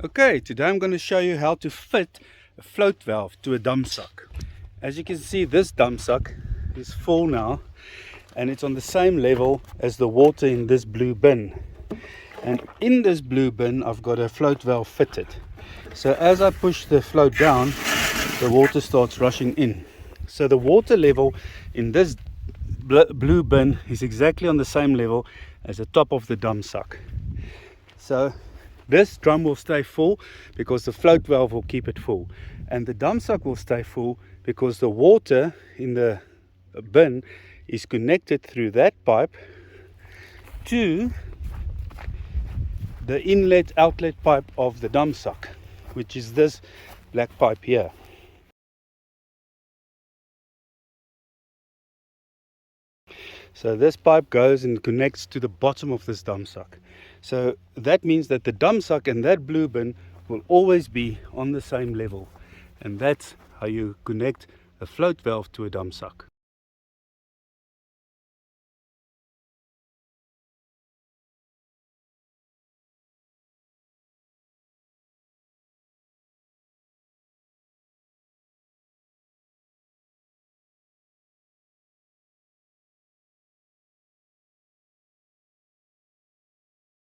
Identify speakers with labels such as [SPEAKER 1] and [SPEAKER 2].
[SPEAKER 1] Okay, today I'm going to show you how to fit a float valve to a Damsak. As you can see, this Damsak is full now and it's on the same level as the water in this blue bin. And in this blue bin I've got a float valve fitted. So as I push the float down, the water starts rushing in. So the water level in this blue bin is exactly on the same level as the top of the Damsak. So this drum will stay full because the float valve will keep it full, and the Damsak will stay full because the water in the bin is connected through that pipe to the inlet outlet pipe of the Damsak, which is this black pipe here. So this pipe goes and connects to the bottom of this Damsak. So that means that the Damsak and that blue bin will always be on the same level. And that's how you connect a float valve to a Damsak.